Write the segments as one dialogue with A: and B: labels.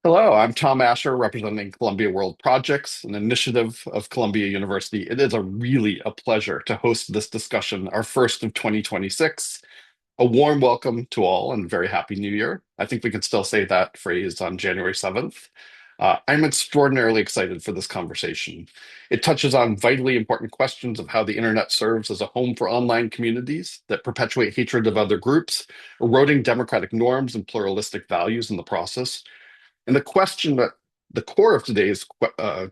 A: Hello, I'm Tom Asher, representing Columbia World Projects, an initiative of Columbia University. It is really a pleasure to host this discussion, our first of 2026. A warm welcome to all and very happy New Year. I think we can still say that phrase on January 7th. I'm extraordinarily excited for this conversation. It touches on vitally important questions of how the internet serves as a home for online communities that perpetuate hatred of other groups, eroding democratic norms and pluralistic values in the process. And the question at the core of today's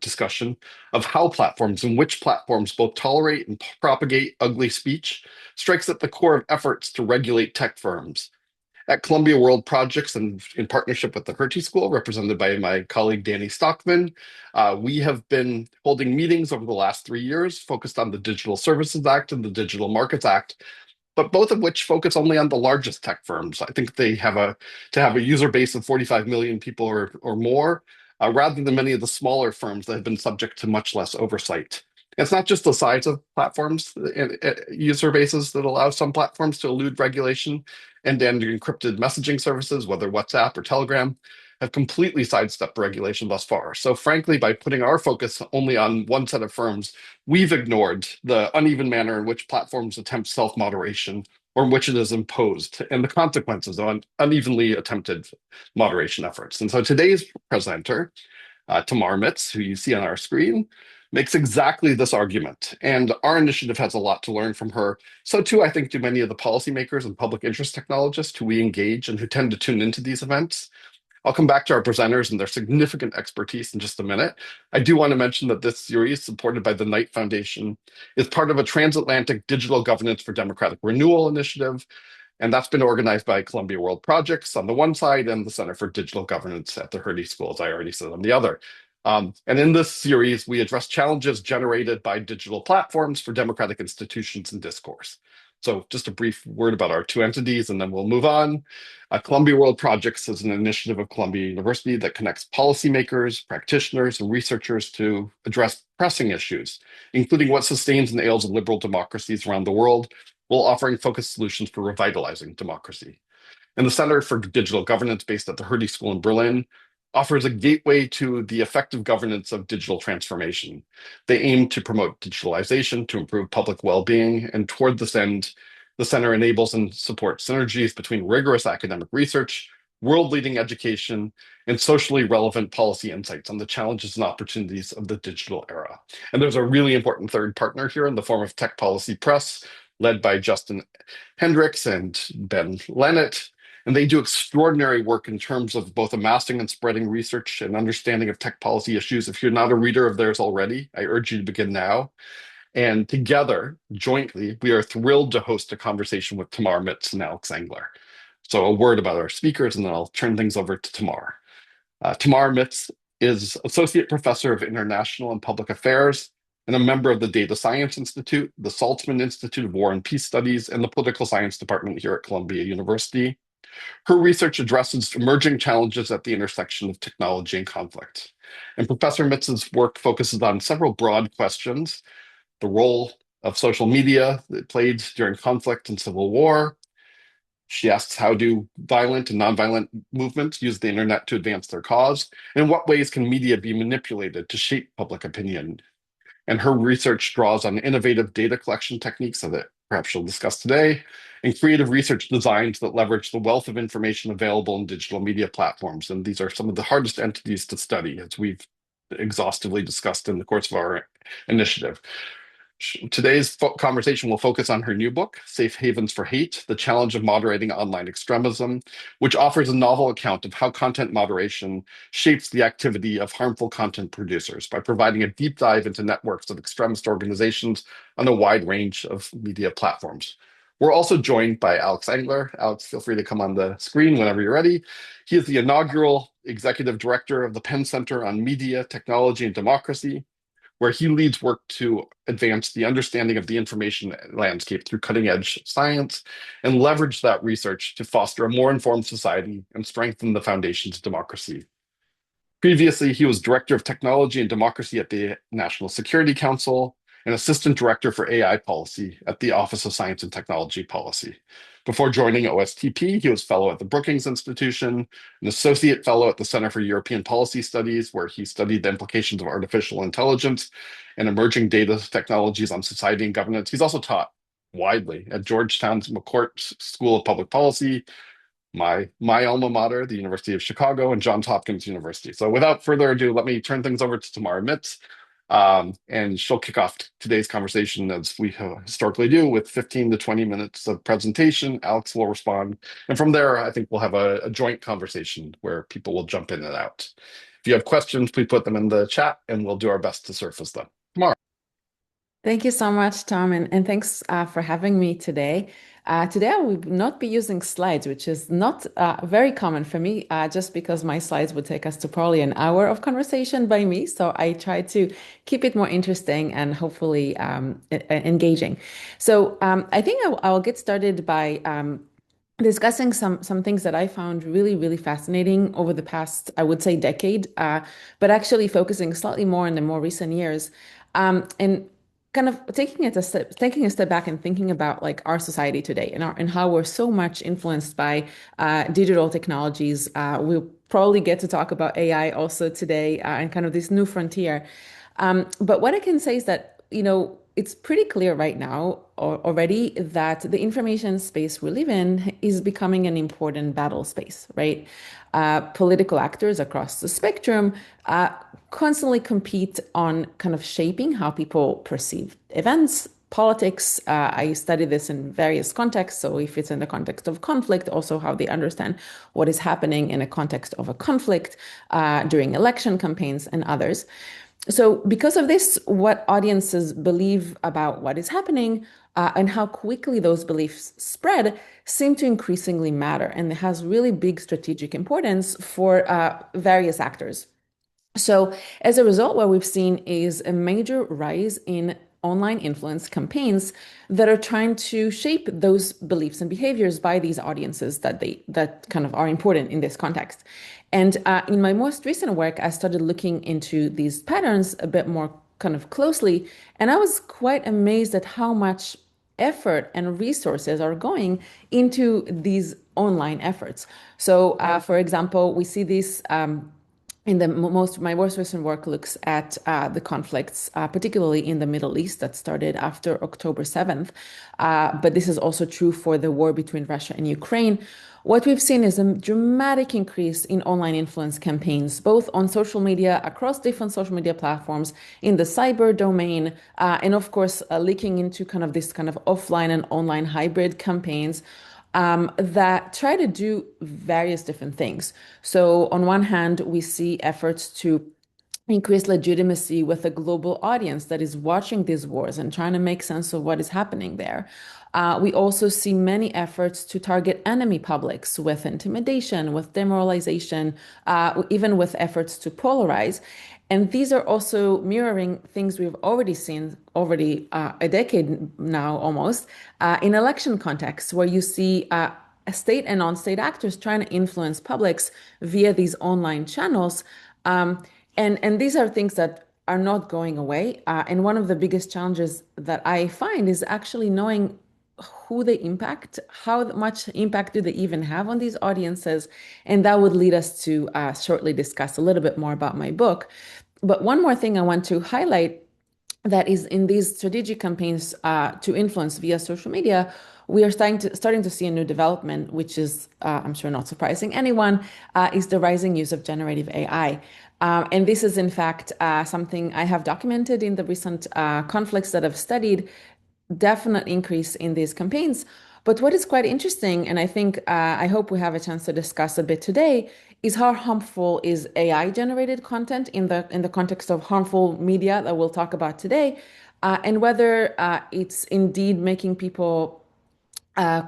A: discussion of how platforms and which platforms both tolerate and propagate ugly speech strikes at the core of efforts to regulate tech firms. At Columbia World Projects and in partnership with the Hertie School, represented by my colleague Danny Stockman, we have been holding meetings over the last 3 years focused on the Digital Services Act and the Digital Markets Act, but both of which focus only on the largest tech firms. I think they have a user base of 45 million people or more, rather than many of the smaller firms that have been subject to much less oversight. It's not just the size of platforms and user bases that allow some platforms to elude regulation, and encrypted messaging services, whether WhatsApp or Telegram, have completely sidestepped regulation thus far. So frankly, by putting our focus only on one set of firms, we've ignored the uneven manner in which platforms attempt self-moderation or in which it is imposed and the consequences of unevenly attempted moderation efforts. And so today's presenter, Tamar Mitts, who you see on our screen, makes exactly this argument. And our initiative has a lot to learn from her. So too, I think, do many of the policymakers and public interest technologists who we engage and who tend to tune into these events. I'll come back to our presenters and their significant expertise in just a minute. I do want to mention that this series, supported by the Knight Foundation, is part of a transatlantic digital governance for democratic renewal initiative. And that's been organized by Columbia World Projects on the one side and the Center for Digital Governance at the Hertie School, as I already said, on the other. And in this series, we address challenges generated by digital platforms for democratic institutions and discourse. So just a brief word about our two entities, and then we'll move on. Columbia World Projects is an initiative of Columbia University that connects policymakers, practitioners, and researchers to address pressing issues, including what sustains and ails liberal democracies around the world, while offering focused solutions for revitalizing democracy. And the Center for Digital Governance, based at the Hertie School in Berlin, offers a gateway to the effective governance of digital transformation. They aim to promote digitalization to improve public well-being, and toward this end, the center enables and supports synergies between rigorous academic research, world-leading education, and socially relevant policy insights on the challenges and opportunities of the digital era. And there's a really important third partner here in the form of Tech Policy Press, led by Justin Hendricks and Ben Lennett. And they do extraordinary work in terms of both amassing and spreading research and understanding of tech policy issues. If you're not a reader of theirs already, I urge you to begin now. And together, jointly, we are thrilled to host a conversation with Tamar Mitts and Alex Engler. So a word about our speakers, and then I'll turn things over to Tamar. Tamar Mitts is Associate Professor of International and Public Affairs and a member of the Data Science Institute, the Saltzman Institute of War and Peace Studies, and the Political Science Department here at Columbia University. Her research addresses emerging challenges at the intersection of technology and conflict. And Professor Mitts's work focuses on several broad questions: the role of social media that played during conflict and civil war. She asks, how do violent and nonviolent movements use the internet to advance their cause? And in what ways can media be manipulated to shape public opinion? And her research draws on innovative data collection techniques that perhaps she'll discuss today, and creative research designs that leverage the wealth of information available in digital media platforms. And these are some of the hardest entities to study, as we've exhaustively discussed in the course of our initiative. Today's conversation will focus on her new book, Safe Havens for Hate: The Challenge of Moderating Online Extremism, which offers a novel account of how content moderation shapes the activity of harmful content producers by providing a deep dive into networks of extremist organizations on a wide range of media platforms. We're also joined by Alex Engler. Alex, feel free to come on the screen whenever you're ready. He is the inaugural executive director of the Penn Center on Media, Technology, and Democracy, where he leads work to advance the understanding of the information landscape through cutting-edge science and leverage that research to foster a more informed society and strengthen the foundations of democracy. Previously, he was Director of Technology and Democracy at the National Security Council and Assistant Director for AI Policy at the Office of Science and Technology Policy. Before joining OSTP, he was fellow at the Brookings Institution, an associate fellow at the Center for European Policy Studies, where he studied the implications of artificial intelligence and emerging data technologies on society and governance. He's also taught widely at Georgetown's McCourt School of Public Policy, my alma mater, the University of Chicago, and Johns Hopkins University. So without further ado, let me turn things over to Tamar Mitts, and she'll kick off today's conversation as we historically do with 15 to 20 minutes of presentation. Alex will respond. And from there, I think we'll have a joint conversation where people will jump in and out. If you have questions, please put them in the chat and we'll do our best to surface them. Tamar.
B: Thank you so much, Tom, and thanks for having me today. Today, I will not be using slides, which is not very common for me, just because my slides would take us to probably an hour of conversation by me. So I try to keep it more interesting and hopefully engaging. So I think I'll get started by discussing some things that I found really fascinating over the past, I would say, decade, but actually focusing slightly more in the more recent years, and kind of taking a step back and thinking about like our society today and how we're so much influenced by digital technologies. We'll probably get to talk about AI also today, and kind of this new frontier. But what I can say is that, it's pretty clear right now already that the information space we live in is becoming an important battle space, right? Political actors across the spectrum constantly compete on kind of shaping how people perceive events, politics. I study this in various contexts. So if it's in the context of conflict, also how they understand what is happening in a context of a conflict during election campaigns and others. So, because of this, what audiences believe about what is happening and how quickly those beliefs spread seem to increasingly matter. And it has really big strategic importance for various actors. So, as a result, what we've seen is a major rise in online influence campaigns that are trying to shape those beliefs and behaviors by these audiences that kind of are important in this context. And in my most recent work, I started looking into these patterns a bit more kind of closely, and I was quite amazed at how much effort and resources are going into these online efforts. So, for example, we see this in my most recent work looks at the conflicts, particularly in the Middle East that started after October 7th. But this is also true for the war between Russia and Ukraine. What we've seen is a dramatic increase in online influence campaigns, both on social media, across different social media platforms, in the cyber domain, and of course, leaking into kind of this kind of offline and online hybrid campaigns that try to do various different things. So, on one hand, we see efforts to increase legitimacy with a global audience that is watching these wars and trying to make sense of what is happening there. We also see many efforts to target enemy publics with intimidation, with demoralization, even with efforts to polarize. And these are also mirroring things we've already seen a decade now almost in election contexts where you see state and non-state actors trying to influence publics via these online channels. And these are things that are not going away. And one of the biggest challenges that I find is actually knowing who they impact, how much impact do they even have on these audiences. And that would lead us to shortly discuss a little bit more about my book. But one more thing I want to highlight that is in these strategic campaigns to influence via social media, we are starting to see a new development, which is, I'm sure not surprising anyone, is the rising use of generative AI. And this is, in fact, something I have documented in the recent conflicts that I've studied, definite increase in these campaigns. But what is quite interesting, and I think I hope we have a chance to discuss a bit today, is how harmful is AI generated content in the context of harmful media that we'll talk about today, and whether it's indeed making people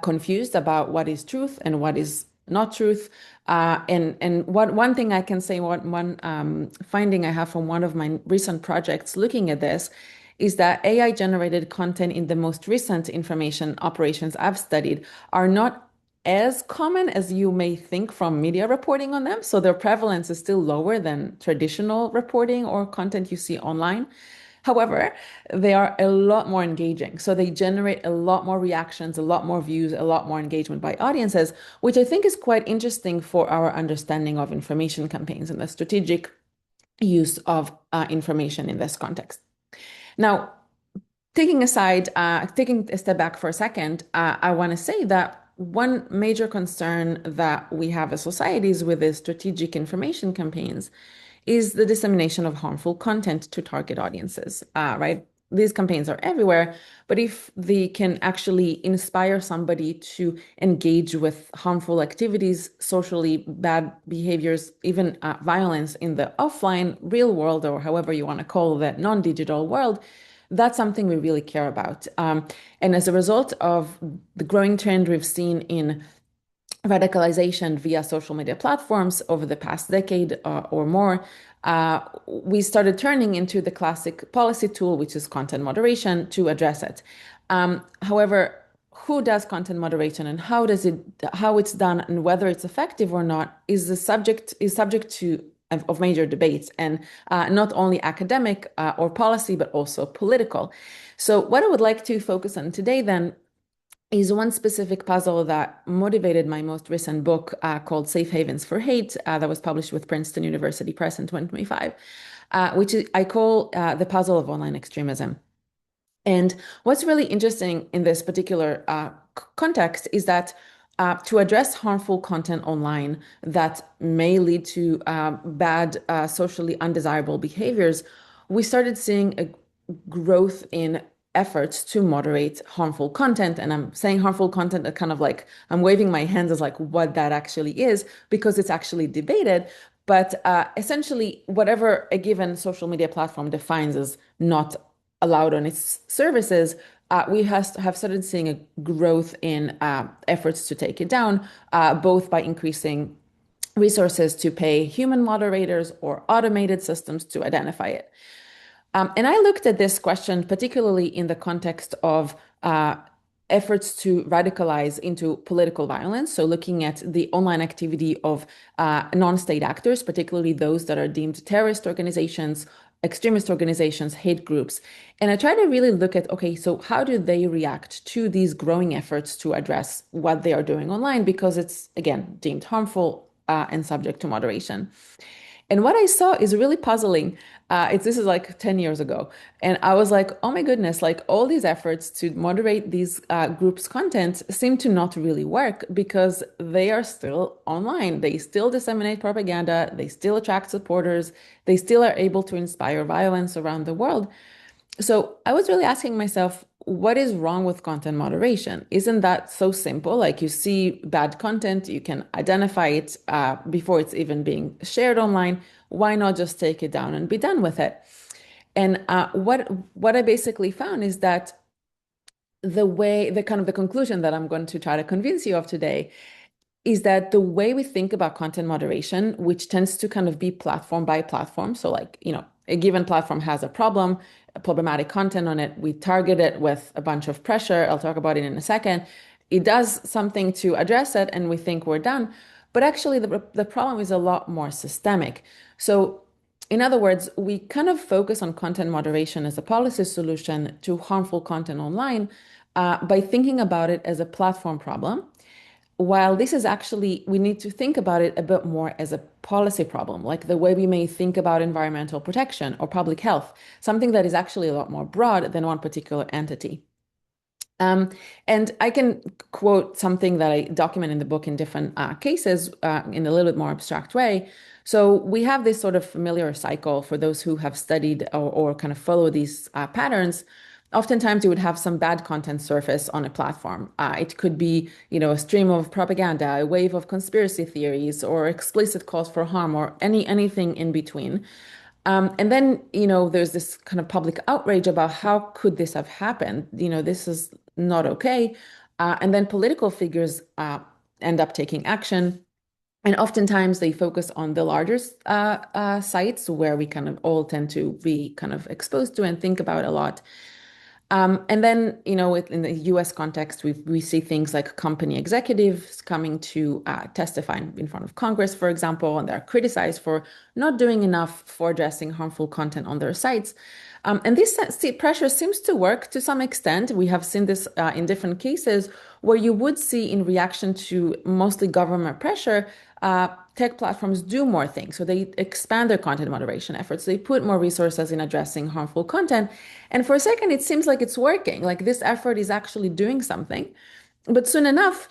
B: confused about what is truth and what is not truth. And one thing I can say, one finding I have from one of my recent projects looking at this is that AI generated content in the most recent information operations I've studied are not as common as you may think from media reporting on them. So their prevalence is still lower than traditional reporting or content you see online. However, they are a lot more engaging. So they generate a lot more reactions, a lot more views, a lot more engagement by audiences, which I think is quite interesting for our understanding of information campaigns and the strategic use of information in this context. Now, taking a step back for a second, I want to say that one major concern that we have as societies with the strategic information campaigns is the dissemination of harmful content to target audiences, right? These campaigns are everywhere, but if they can actually inspire somebody to engage with harmful activities, socially bad behaviors, even violence in the offline real world, or however you want to call that non-digital world, that's something we really care about. And as a result of the growing trend we've seen in radicalization via social media platforms over the past decade or more, we started turning into the classic policy tool, which is content moderation, to address it. However, who does content moderation and how it's done and whether it's effective or not is subject to of major debates, and not only academic or policy, but also political. So what I would like to focus on today then is one specific puzzle that motivated my most recent book called Safe Havens for Hate, that was published with Princeton University Press in 2025, I call the puzzle of online extremism. And what's really interesting in this particular context is that to address harmful content online that may lead to bad, socially undesirable behaviors, we started seeing a growth in efforts to moderate harmful content. And I'm saying harmful content, kind of like I'm waving my hands as like what that actually is, because it's actually debated. But essentially, whatever a given social media platform defines as not allowed on its services, we have started seeing a growth in efforts to take it down, both by increasing resources to pay human moderators or automated systems to identify it. And I looked at this question particularly in the context of efforts to radicalize into political violence. So looking at the online activity of non-state actors, particularly those that are deemed terrorist organizations, extremist organizations, hate groups. And I try to really look at, okay, so how do they react to these growing efforts to address what they are doing online? Because it's, again, deemed harmful and subject to moderation. And what I saw is really puzzling. This is like 10 years ago. And I was like, oh my goodness, like all these efforts to moderate these groups' content seem to not really work because they are still online. They still disseminate propaganda. They still attract supporters. They still are able to inspire violence around the world. So I was really asking myself, what is wrong with content moderation? Isn't that so simple? Like you see bad content, you can identify it before it's even being shared online. Why not just take it down and be done with it? And what I basically found is that the conclusion that I'm going to try to convince you of today is that the way we think about content moderation, which tends to kind of be platform by platform. So like, a given platform has a problematic content on it. We target it with a bunch of pressure. I'll talk about it in a second. It does something to address it and we think we're done. But actually the problem is a lot more systemic. So in other words, we kind of focus on content moderation as a policy solution to harmful content online by thinking about it as a platform problem, while this is actually, we need to think about it a bit more as a policy problem, like the way we may think about environmental protection or public health, something that is actually a lot more broad than one particular entity. And I can quote something that I document in the book in different cases in a little bit more abstract way. So we have this sort of familiar cycle for those who have studied or kind of follow these patterns. Oftentimes, you would have some bad content surface on a platform. It could be, a stream of propaganda, a wave of conspiracy theories, or explicit calls for harm, or anything in between. And then, there's this kind of public outrage about how could this have happened? This is not okay. And then political figures end up taking action. And oftentimes they focus on the larger sites where we kind of all tend to be kind of exposed to and think about a lot. And then, in the US context, we see things like company executives coming to testify in front of Congress, for example, and they're criticized for not doing enough for addressing harmful content on their sites. And this pressure seems to work to some extent. We have seen this in different cases where you would see, in reaction to mostly government pressure, tech platforms do more things. So they expand their content moderation efforts. They put more resources in addressing harmful content. And for a second, it seems like it's working, like this effort is actually doing something. But soon enough,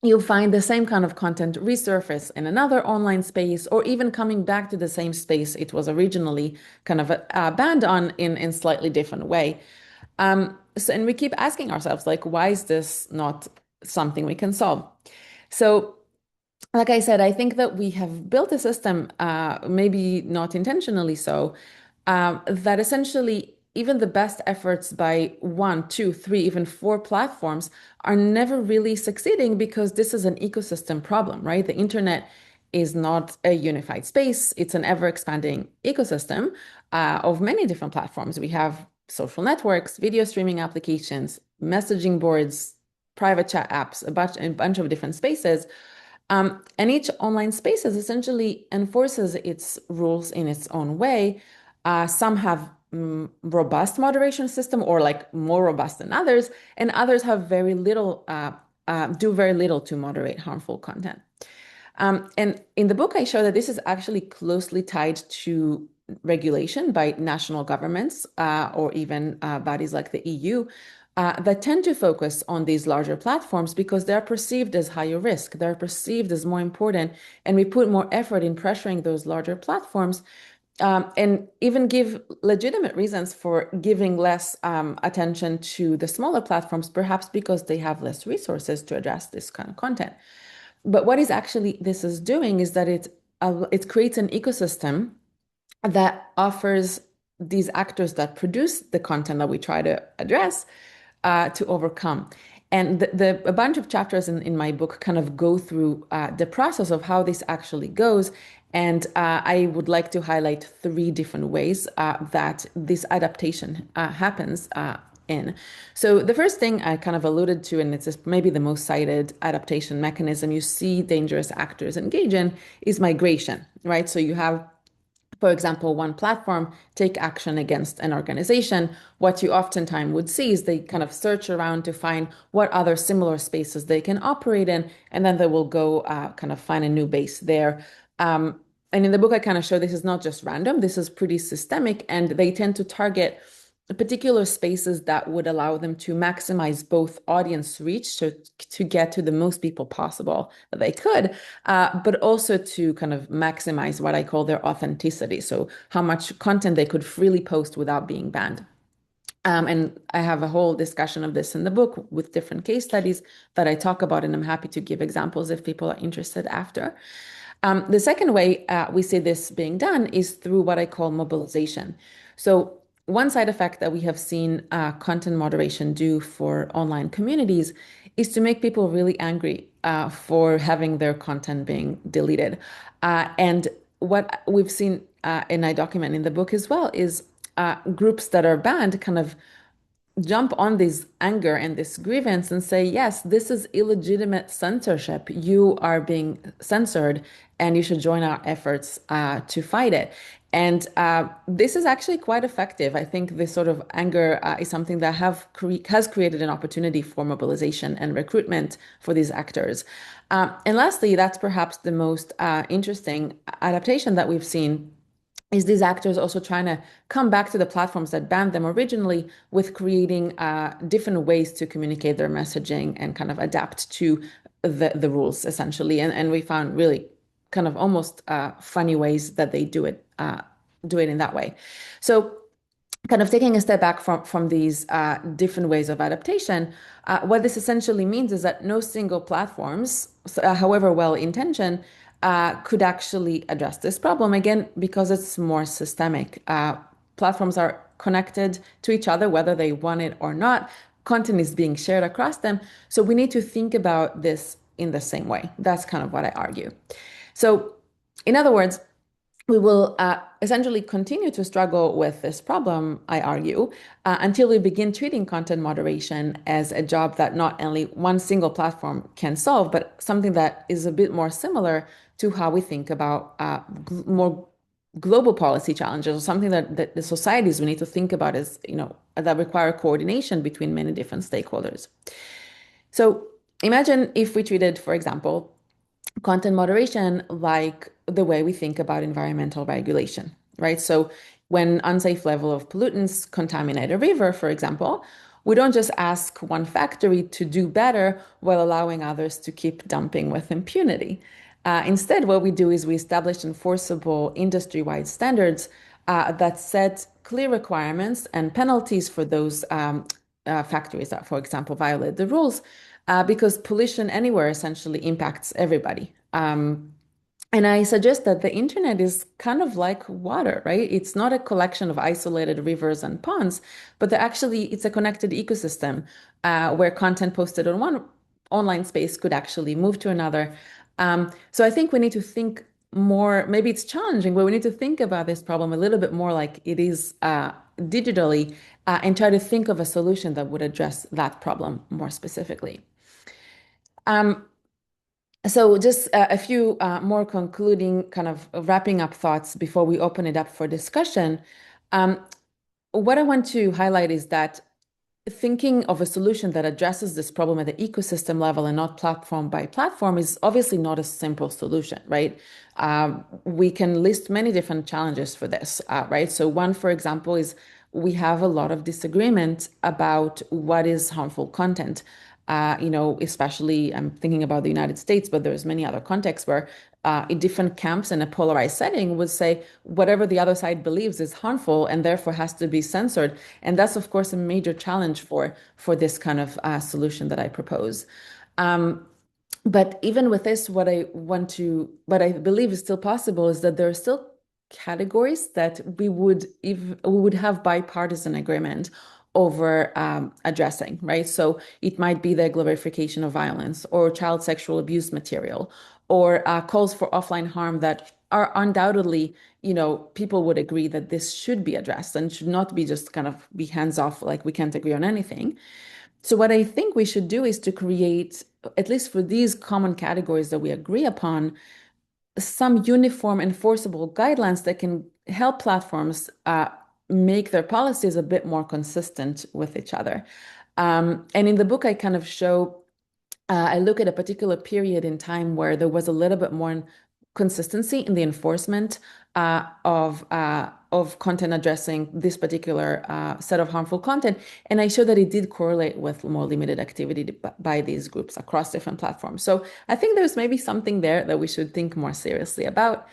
B: you'll find the same kind of content resurface in another online space, or even coming back to the same space it was originally kind of banned on in slightly different way. And we keep asking ourselves, like, why is this not something we can solve? So like I said, I think that we have built a system, maybe not intentionally so, that essentially even the best efforts by one, two, three, even four platforms are never really succeeding because this is an ecosystem problem, right? The internet is not a unified space. It's an ever-expanding ecosystem of many different platforms. We have social networks, video streaming applications, messaging boards, private chat apps, a bunch of different spaces. And each online spaces essentially enforces its rules in its own way. Some have robust moderation system, or like more robust than others, and others have very little, do very little to moderate harmful content. And in the book, I show that this is actually closely tied to regulation by national governments or even bodies like the EU that tend to focus on these larger platforms because they're perceived as higher risk, they're perceived as more important, and we put more effort in pressuring those larger platforms. And even give legitimate reasons for giving less attention to the smaller platforms, perhaps because they have less resources to address this kind of content. But what is actually this is doing is that it creates an ecosystem that offers these actors that produce the content that we try to address to overcome. And a bunch of chapters in my book kind of go through the process of how this actually goes. And I would like to highlight three different ways that this adaptation happens in. So the first thing I kind of alluded to, and it's maybe the most cited adaptation mechanism you see dangerous actors engage in, is migration, right? So you have, for example, one platform take action against an organization. What you oftentimes would see is they kind of search around to find what other similar spaces they can operate in, and then they will go kind of find a new base there. And in the book, I kind of show this is not just random, this is pretty systemic, and they tend to target particular spaces that would allow them to maximize both audience reach to get to the most people possible that they could, but also to kind of maximize what I call their authenticity. So how much content they could freely post without being banned. And I have a whole discussion of this in the book with different case studies that I talk about, and I'm happy to give examples if people are interested after. The second way we see this being done is through what I call mobilization. So one side effect that we have seen content moderation do for online communities is to make people really angry for having their content being deleted. And what we've seen, and I document in the book as well, is groups that are banned kind of jump on this anger and this grievance and say, yes, this is illegitimate censorship. You are being censored and you should join our efforts to fight it. And this is actually quite effective. I think this sort of anger is something that has created an opportunity for mobilization and recruitment for these actors. And lastly, that's perhaps the most interesting adaptation that we've seen is these actors also trying to come back to the platforms that banned them originally with creating different ways to communicate their messaging and kind of adapt to the rules essentially. And we found really kind of almost funny ways that they do it in that way. So kind of taking a step back from these different ways of adaptation, what this essentially means is that no single platforms, however well intentioned, could actually address this problem again because it's more systemic. Platforms are connected to each other, whether they want it or not. Content is being shared across them. So we need to think about this in the same way. That's kind of what I argue. So, in other words, we will essentially continue to struggle with this problem, I argue, until we begin treating content moderation as a job that not only one single platform can solve, but something that is a bit more similar to how we think about more global policy challenges, or something that the societies we need to think about as, that require coordination between many different stakeholders. So imagine if we treated, for example, content moderation like the way we think about environmental regulation, right? So when unsafe level of pollutants contaminate a river, for example, we don't just ask one factory to do better while allowing others to keep dumping with impunity. Instead, what we do is we establish enforceable industry-wide standards that set clear requirements and penalties for those factories that, for example, violate the rules, because pollution anywhere essentially impacts everybody. And I suggest that the internet is kind of like water, right? It's not a collection of isolated rivers and ponds, but it's a connected ecosystem where content posted on one online space could actually move to another. So I think we need to think more, maybe it's challenging, but we need to think about this problem a little bit more like it is digitally, and try to think of a solution that would address that problem more specifically. Um, so just a few more concluding kind of wrapping up thoughts before we open it up for discussion. Um, what I want to highlight is that thinking of a solution that addresses this problem at the ecosystem level and not platform by platform is obviously not a simple solution, right? We can list many different challenges for this, right? So one, for example, is we have a lot of disagreement about what is harmful content. Especially I'm thinking about the United States, but there's many other contexts where in different camps in a polarized setting would say whatever the other side believes is harmful and therefore has to be censored. And that's, of course, a major challenge for this kind of solution that I propose. Um, but even with this, what I believe is still possible is that there are still categories that we would have bipartisan agreement over addressing, right? So it might be the glorification of violence or child sexual abuse material or calls for offline harm that are undoubtedly, people would agree that this should be addressed and should not be just kind of be hands off, like we can't agree on anything. So what I think we should do is to create, at least for these common categories that we agree upon, some uniform enforceable guidelines that can help platforms make their policies a bit more consistent with each other. And in the book, I kind of show I look at a particular period in time where there was a little bit more consistency in the enforcement of content addressing this particular set of harmful content, and I show that it did correlate with more limited activity by these groups across different platforms. So I think there's maybe something there that we should think more seriously about.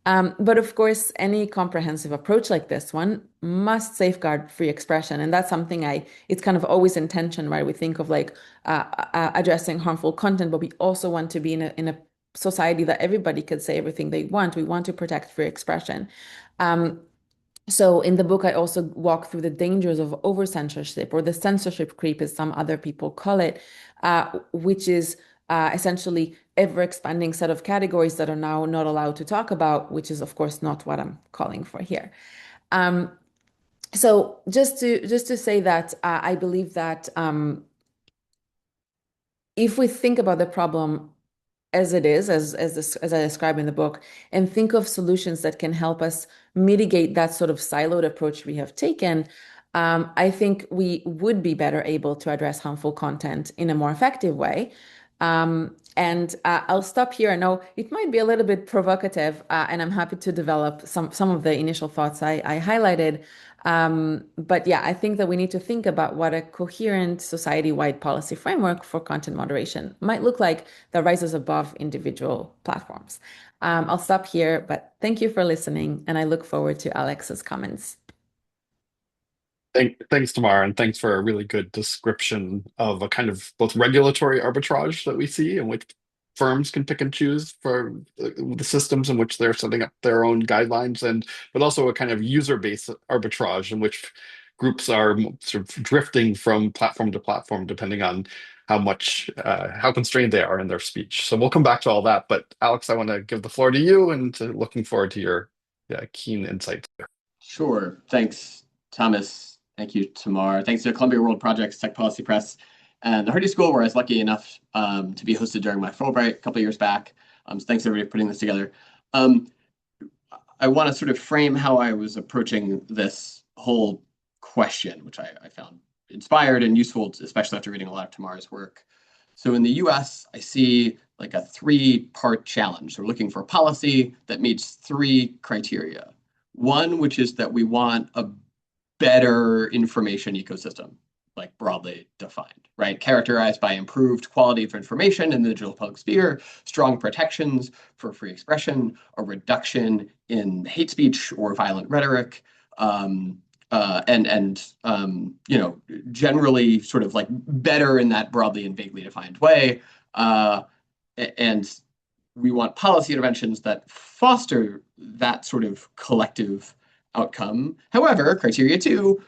B: But of course, any comprehensive approach like this one must safeguard free expression. And that's something it's kind of always in tension, right? We think of like addressing harmful content, but we also want to be in a society that everybody could say everything they want. We want to protect free expression. Um, so in the book, I also walk through the dangers of over censorship or the censorship creep, as some other people call it, which is essentially ever expanding set of categories that are now not allowed to talk about, which is of course not what I'm calling for here. Um, so just to say that I believe that if we think about the problem as it is, as I describe in the book, and think of solutions that can help us mitigate that sort of siloed approach we have taken, I think we would be better able to address harmful content in a more effective way. And I'll stop here. I know it might be a little bit provocative, and I'm happy to develop some of the initial thoughts I highlighted. But yeah, I think that we need to think about what a coherent society-wide policy framework for content moderation might look like that rises above individual platforms. I'll stop here, but thank you for listening, and I look forward to Alex's comments.
A: Thanks, Tamar, and thanks for a really good description of a kind of both regulatory arbitrage that we see in which firms can pick and choose for the systems in which they're setting up their own guidelines, and but also a kind of user-based arbitrage in which groups are sort of drifting from platform to platform depending on how constrained they are in their speech. So we'll come back to all that. But Alex, I want to give the floor to you, and looking forward to your yeah, keen insights there.
C: Sure. Thanks, Thomas. Thank you, Tamar. Thanks to Columbia World Projects, Tech Policy Press, and the Hertie School, where I was lucky enough to be hosted during my Fulbright a couple of years back. So thanks everybody for putting this together. Um, I want to sort of frame how I was approaching this whole question, which I found inspired and useful, especially after reading a lot of Tamar's work. So in the US, I see like a three-part challenge. So we're looking for a policy that meets three criteria. One, which is that we want a better information ecosystem, like broadly defined, right? Characterized by improved quality of information in the digital public sphere, strong protections for free expression, a reduction in hate speech or violent rhetoric, generally sort of like better in that broadly and vaguely defined way. And we want policy interventions that foster that sort of collective outcome. However, criteria two,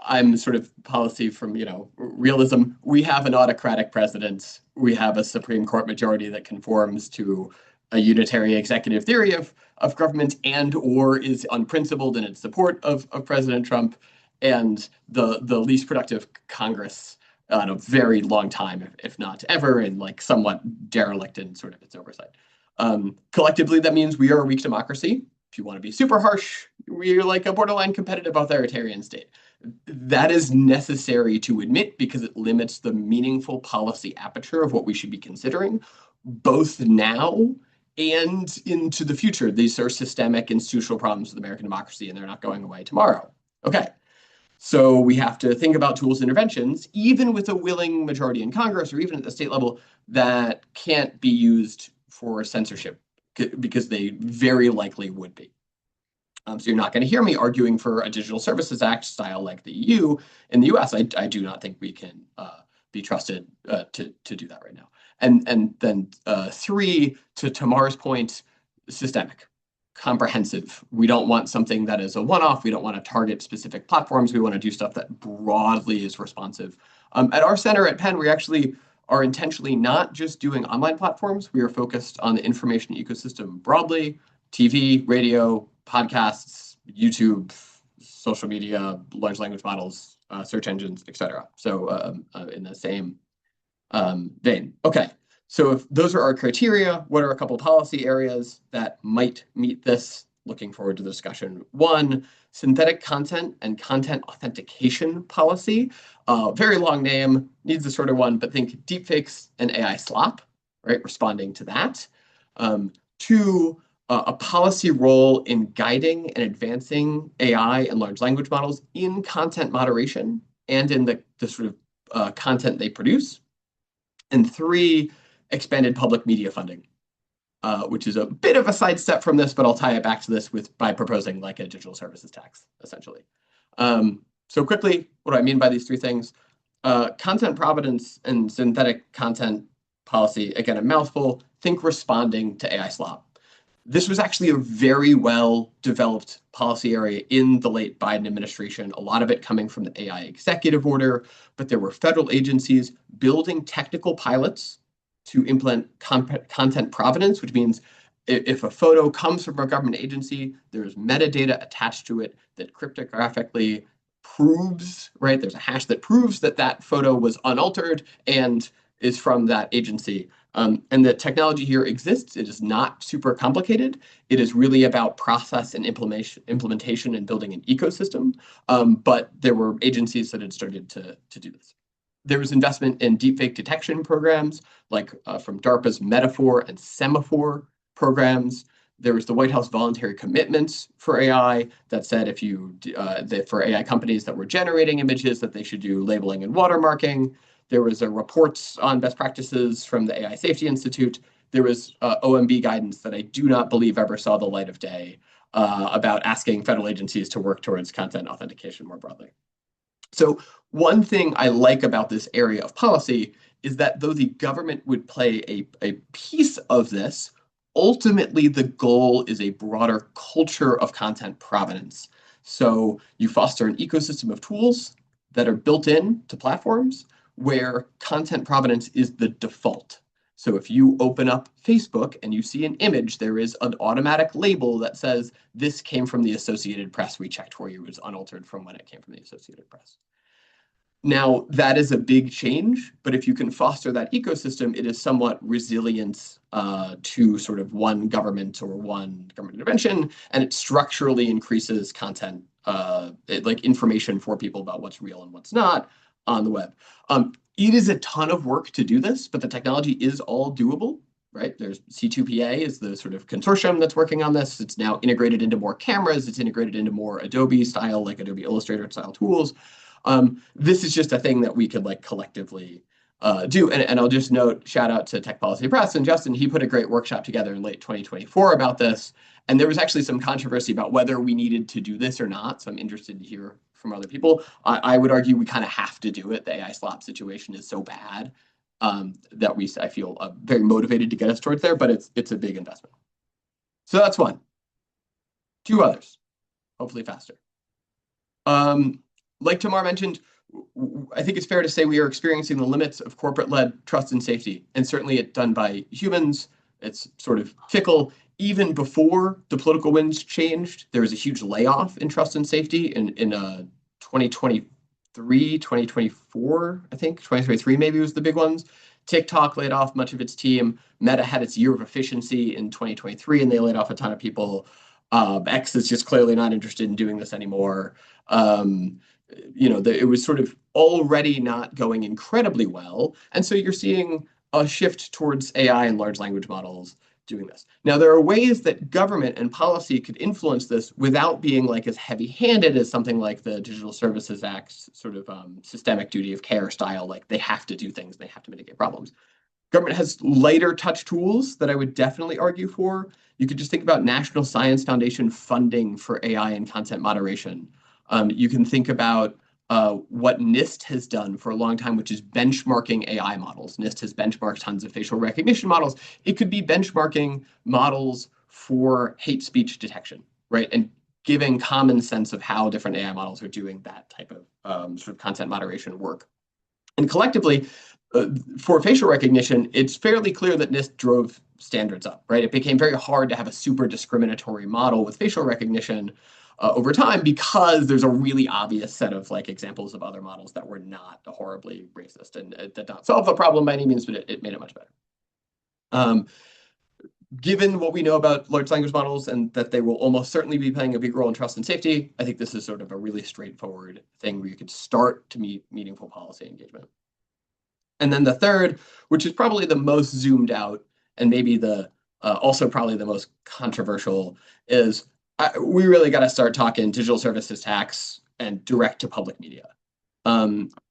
C: I'm sort of policy from, realism. We have an autocratic president. We have a Supreme Court majority that conforms to a unitary executive theory of government and or is unprincipled in its support of President Trump, and the least productive Congress in a very long time, if not ever, and like somewhat derelict in sort of its oversight. Collectively, that means we are a weak democracy. If you want to be super harsh, we're like a borderline competitive authoritarian state. That is necessary to admit because it limits the meaningful policy aperture of what we should be considering, both now and into the future. These are systemic institutional problems with American democracy, and they're not going away tomorrow. Okay. So we have to think about tools and interventions, even with a willing majority in Congress or even at the state level, that can't be used for censorship because they very likely would be. So you're not going to hear me arguing for a Digital Services Act style like the EU. In the US, I do not think we can be trusted to do that right now. And then three, to Tamar's point, systemic, comprehensive. We don't want something that is a one-off. We don't want to target specific platforms. We want to do stuff that broadly is responsive. At our center at Penn, we actually are intentionally not just doing online platforms. We are focused on the information ecosystem broadly, TV, radio, podcasts, YouTube, social media, large language models, search engines, etc. So in the same vein. Okay, so if those are our criteria, what are a couple policy areas that might meet this? Looking forward to the discussion. One, synthetic content and content authentication policy. Very long name, needs a shorter one, but think deepfakes and AI slop, right? Responding to that. Two, a policy role in guiding and advancing AI and large language models in content moderation and in the sort of content they produce. And three, expanded public media funding, which is a bit of a sidestep from this, but I'll tie it back to this by proposing like a digital services tax, essentially. So quickly, what do I mean by these three things? Content provenance and synthetic content policy, again, a mouthful, think responding to AI slop. This was actually a very well-developed policy area in the late Biden administration, a lot of it coming from the AI executive order, but there were federal agencies building technical pilots to implement content provenance, which means if a photo comes from a government agency, there's metadata attached to it that cryptographically proves, right? There's a hash that proves that that photo was unaltered and is from that agency. And the technology here exists. It is not super complicated. It is really about process and implementation and building an ecosystem. But there were agencies that had started to do this. There was investment in deepfake detection programs, like from DARPA's Metaphor and Semaphore programs. There was the White House voluntary commitments for AI that said if you, for AI companies that were generating images, that they should do labeling and watermarking. There was a reports on best practices from the AI Safety Institute. There was OMB guidance that I do not believe ever saw the light of day about asking federal agencies to work towards content authentication more broadly. So one thing I like about this area of policy is that though the government would play a piece of this, ultimately the goal is a broader culture of content provenance. So you foster an ecosystem of tools that are built in to platforms where content provenance is the default. So if you open up Facebook and you see an image, there is an automatic label that says, this came from the Associated Press. We checked for you. It was unaltered from when it came from the Associated Press. Now, that is a big change, but if you can foster that ecosystem, it is somewhat resilient to sort of one government or one government intervention, and it structurally increases content, like information for people about what's real and what's not on the web. It is a ton of work to do this, but the technology is all doable, right? There's C2PA is the sort of consortium that's working on this. It's now integrated into more cameras. It's integrated into more Adobe style, like Adobe Illustrator style tools. This is just a thing that we could like collectively do. And I'll just note, shout out to Tech Policy Press and Justin, he put a great workshop together in late 2024 about this. And there was actually some controversy about whether we needed to do this or not. So I'm interested to hear from other people. I would argue we kind of have to do it. The AI slop situation is so bad that I feel very motivated to get us towards there, but it's a big investment. So that's one. Two others, hopefully faster. Like Tamar mentioned, I think it's fair to say we are experiencing the limits of corporate-led trust and safety, and certainly it's done by humans. It's sort of fickle. Even before the political winds changed, there was a huge layoff in trust and safety in 2023, 2024, I think. 2023 maybe was the big ones. TikTok laid off much of its team. Meta had its year of efficiency in 2023, and they laid off a ton of people. X is just clearly not interested in doing this anymore. It was sort of already not going incredibly well. And so you're seeing a shift towards AI and large language models doing this. Now, there are ways that government and policy could influence this without being like as heavy-handed as something like the Digital Services Act sort of systemic duty of care style, like they have to do things, they have to mitigate problems. Government has lighter touch tools that I would definitely argue for. You could just think about National Science Foundation funding for AI and content moderation. You can think about what NIST has done for a long time, which is benchmarking AI models. NIST has benchmarked tons of facial recognition models. It could be benchmarking models for hate speech detection, right? And giving common sense of how different AI models are doing that type of sort of content moderation work. And collectively, for facial recognition, it's fairly clear that NIST drove standards up, right? It became very hard to have a super discriminatory model with facial recognition over time because there's a really obvious set of like examples of other models that were not horribly racist, and it did not solve the problem by any means, but it made it much better. Given what we know about large language models and that they will almost certainly be playing a big role in trust and safety, I think this is sort of a really straightforward thing where you could start to meet meaningful policy engagement. And then the third, which is probably the most zoomed out and maybe also probably the most controversial, is we really got to start talking digital services tax and direct to public media.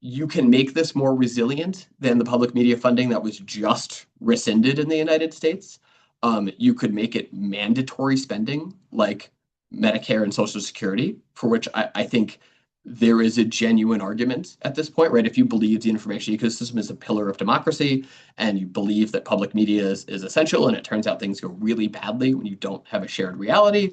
C: You can make this more resilient than the public media funding that was just rescinded in the United States. You could make it mandatory spending like Medicare and Social Security, for which I think there is a genuine argument at this point, right? If you believe the information ecosystem is a pillar of democracy and you believe that public media is essential, and it turns out things go really badly when you don't have a shared reality,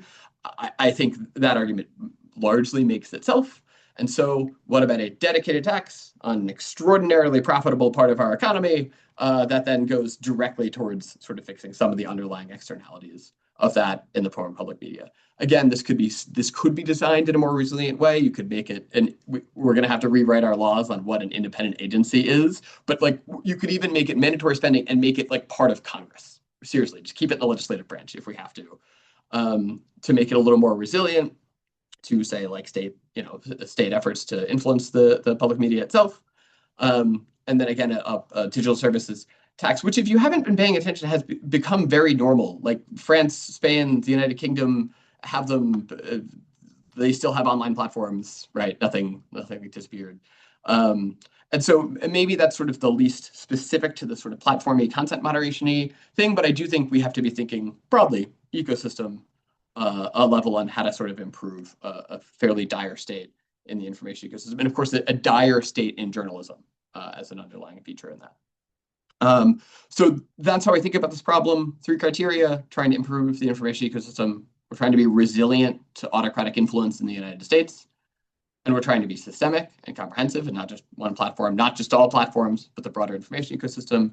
C: I think that argument largely makes itself. And so what about a dedicated tax on an extraordinarily profitable part of our economy that then goes directly towards sort of fixing some of the underlying externalities of that in the form of public media? Again, this could be designed in a more resilient way. You could make it, and we're going to have to rewrite our laws on what an independent agency is, but like you could even make it mandatory spending and make it like part of Congress. Seriously, just keep it in the legislative branch if we have to make it a little more resilient to say like state efforts to influence the public media itself. And then again, a digital services tax, which if you haven't been paying attention has become very normal. Like France, Spain, the United Kingdom have them. They still have online platforms, right? Nothing disappeared. And so maybe that's sort of the least specific to the sort of platformy content moderation-y thing, but I do think we have to be thinking broadly ecosystem a level on how to sort of improve a fairly dire state in the information ecosystem. And of course, a dire state in journalism as an underlying feature in that. So that's how I think about this problem. 3 criteria: trying to improve the information ecosystem. We're trying to be resilient to autocratic influence in the United States. And we're trying to be systemic and comprehensive and not just one platform, not just all platforms, but the broader information ecosystem.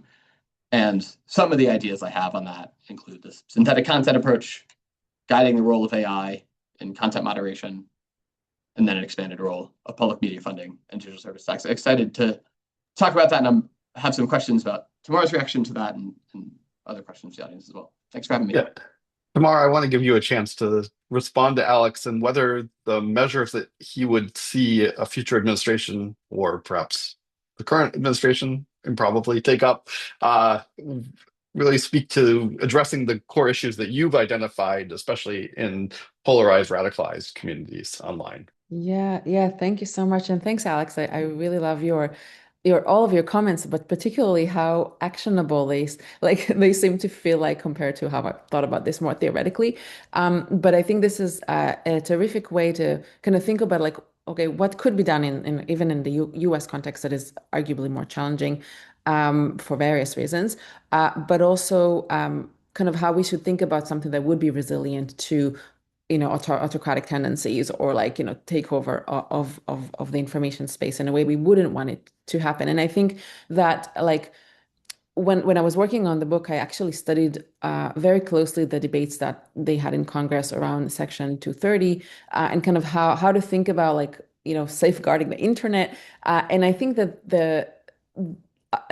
C: And some of the ideas I have on that include this synthetic content approach, guiding the role of AI in content moderation, and then an expanded role of public media funding and digital service tax. Excited to talk about that, and I have some questions about Tamar's reaction to that and other questions from the audience as well. Thanks for having me.
A: Yeah. Tamar, I want to give you a chance to respond to Alex and whether the measures that he would see a future administration or perhaps the current administration and probably take up really speak to addressing the core issues that you've identified, especially in polarized, radicalized communities online.
B: Yeah, thank you so much. And thanks, Alex. I really love your all of your comments, but particularly how actionable like they seem to feel like compared to how I thought about this more theoretically. But I think this is a terrific way to kind of think about like, okay, what could be done in even in the US context that is arguably more challenging for various reasons, but also kind of how we should think about something that would be resilient to autocratic tendencies or like takeover of the information space in a way we wouldn't want it to happen. And I think that like when I was working on the book, I actually studied very closely the debates that they had in Congress around Section 230 and kind of how to think about like safeguarding the internet. And I think that the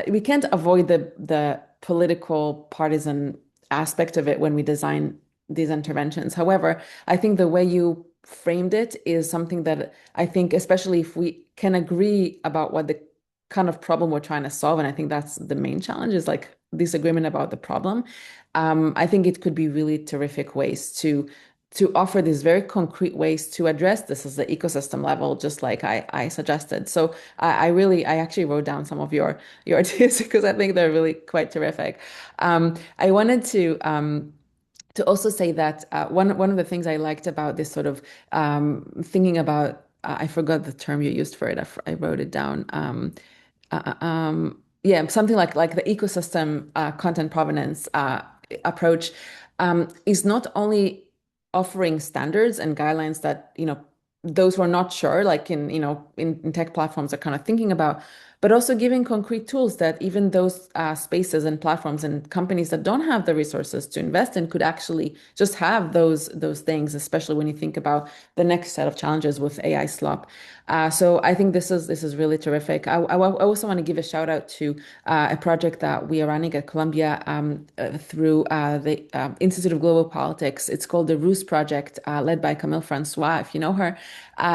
B: we can't avoid the political partisan aspect of it when we design these interventions. However, I think the way you framed it is something that I think, especially if we can agree about what the kind of problem we're trying to solve, and I think that's the main challenge is like disagreement about the problem. I think it could be really terrific ways to offer these very concrete ways to address this as the ecosystem level, just like I suggested. So I actually wrote down some of your ideas because I think they're really quite terrific. I wanted to also say that one of the things I liked about this sort of thinking about I forgot the term you used for it. I wrote it down. Yeah, something like the ecosystem content provenance approach is not only offering standards and guidelines that those who are not sure, like in tech platforms, are kind of thinking about, but also giving concrete tools that even those spaces and platforms and companies that don't have the resources to invest in could actually just have those things, especially when you think about the next set of challenges with AI slop. So I think this is really terrific. I also want to give a shout out to a project that we are running at Columbia through the Institute of Global Politics. It's called the Roost Project, led by Camille Francois, if you know her.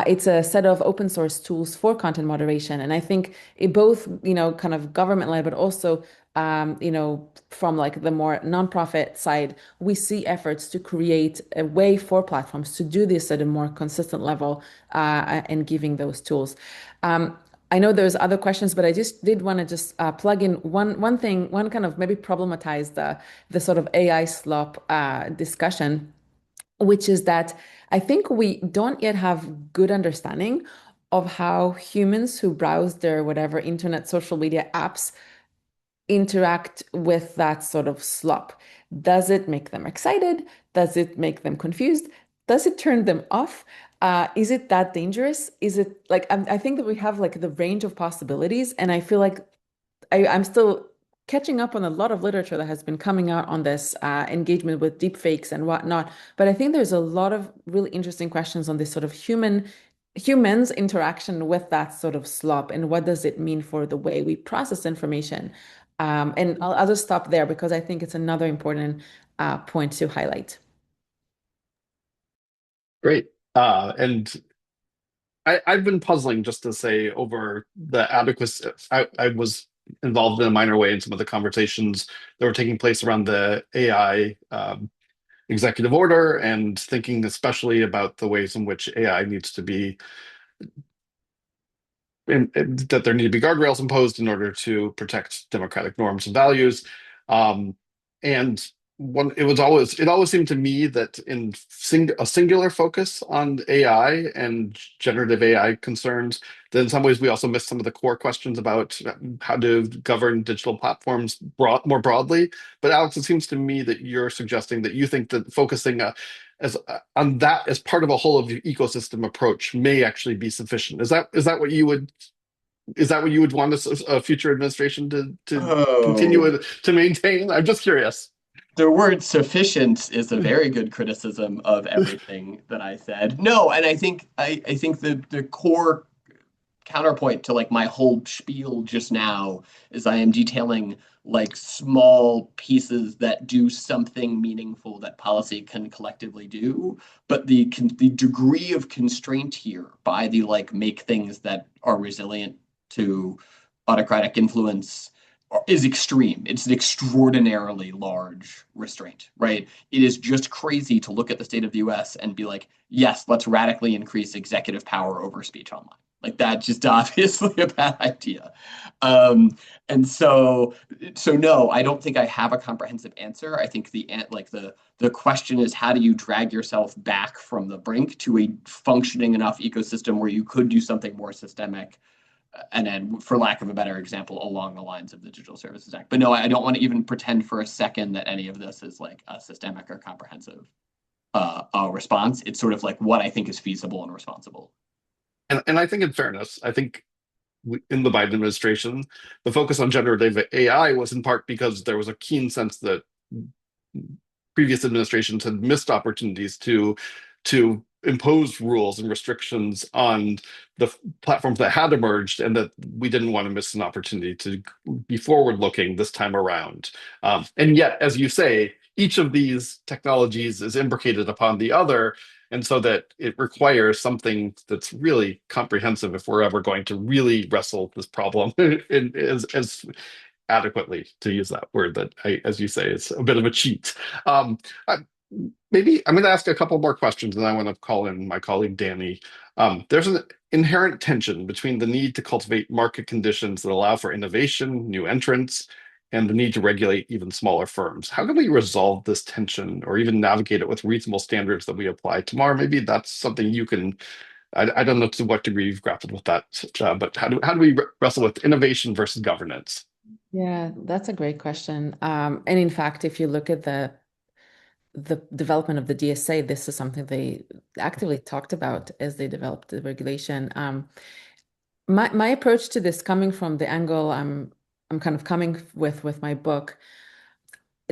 B: It's a set of open source tools for content moderation, and I think it both kind of government led, but also from like the more nonprofit side, we see efforts to create a way for platforms to do this at a more consistent level and giving those tools. I know there's other questions, but I just did want to just plug in one thing, one kind of maybe problematize the sort of AI slop discussion, which is that I think we don't yet have good understanding of how humans who browse their whatever internet social media apps interact with that sort of slop. Does it make them excited? Does it make them confused? Does it turn them off? Is it that dangerous? Is it like I think that we have like the range of possibilities, and I feel like I'm still catching up on a lot of literature that has been coming out on this engagement with deepfakes and whatnot. But I think there's a lot of really interesting questions on this sort of humans interaction with that sort of slop and what does it mean for the way we process information. And I'll just stop there because I think it's another important point to highlight.
A: Great. And I've been puzzling just to say over the adequacy. I was involved in a minor way in some of the conversations that were taking place around the AI executive order and thinking especially about the ways in which AI needs to be that there need to be guardrails imposed in order to protect democratic norms and values. And it always seemed to me that in a singular focus on AI and generative AI concerns, that in some ways we also missed some of the core questions about how to govern digital platforms more broadly. But Alex, it seems to me that you're suggesting that you think that focusing on that as part of a whole of your ecosystem approach may actually be sufficient. Is that what you would Is that what you would want a future administration to
C: Oh,
A: continue to maintain? I'm just curious.
C: the word sufficient is a very good criticism of everything that I said. No, and I think the core counterpoint to like my whole spiel just now is I am detailing like small pieces that do something meaningful that policy can collectively do, but the degree of constraint here by the like make things that are resilient to autocratic influence is extreme. It's an extraordinarily large restraint, right? It is just crazy to look at the state of the US and be like, yes, let's radically increase executive power over speech online. Like that's just obviously a bad idea. Um, and so no, I don't think I have a comprehensive answer. I think the question is how do you drag yourself back from the brink to a functioning enough ecosystem where you could do something more systemic, and then for lack of a better example, along the lines of the Digital Services Act. But no, I don't want to even pretend for a second that any of this is like a systemic or comprehensive response. It's sort of like what I think is feasible and responsible.
A: And I think in fairness, I think in the Biden administration, the focus on generative AI was in part because there was a keen sense that previous administrations had missed opportunities to impose rules and restrictions on the platforms that had emerged, and that we didn't want to miss an opportunity to be forward looking this time around. And yet, as you say, each of these technologies is imbricated upon the other, and so that it requires something that's really comprehensive if we're ever going to really wrestle this problem as adequately, to use that word that as you say, is a bit of a cheat. I, Maybe I'm going to ask a couple more questions, and I want to call in my colleague Danny. There's an inherent tension between the need to cultivate market conditions that allow for innovation, new entrants, and the need to regulate even smaller firms. How can we resolve this tension or even navigate it with reasonable standards that we apply? Tamar, maybe that's something you can. I don't know to what degree you've grappled with that, but how do we wrestle with innovation versus governance?
B: Yeah, that's a great question. And in fact, if you look at the development of the DSA, this is something they actively talked about as they developed the regulation. My approach to this, coming from the angle I'm kind of coming with my book,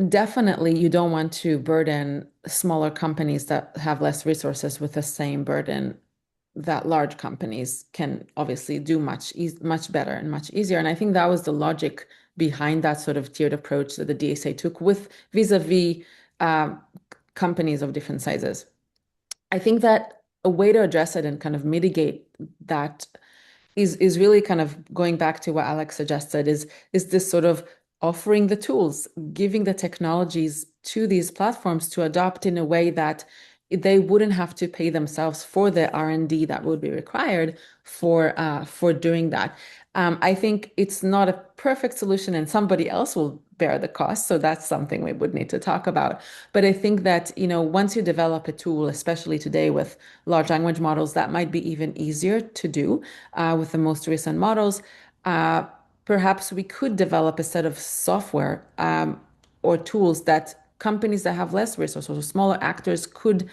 B: definitely you don't want to burden smaller companies that have less resources with the same burden that large companies can obviously do much better and much easier. And I think that was the logic behind that sort of tiered approach that the DSA took with vis-a-vis uh, companies of different sizes. I think that a way to address it and kind of mitigate that is really kind of going back to what Alex suggested is this sort of offering the tools, giving the technologies to these platforms to adopt in a way that they wouldn't have to pay themselves for the R&D that would be required for doing that. I think it's not a perfect solution, and somebody else will bear the cost. So that's something we would need to talk about. But I think that, once you develop a tool, especially today with large language models, that might be even easier to do with the most recent models. Uh, Perhaps we could develop a set of software or tools that companies that have less resources or smaller actors could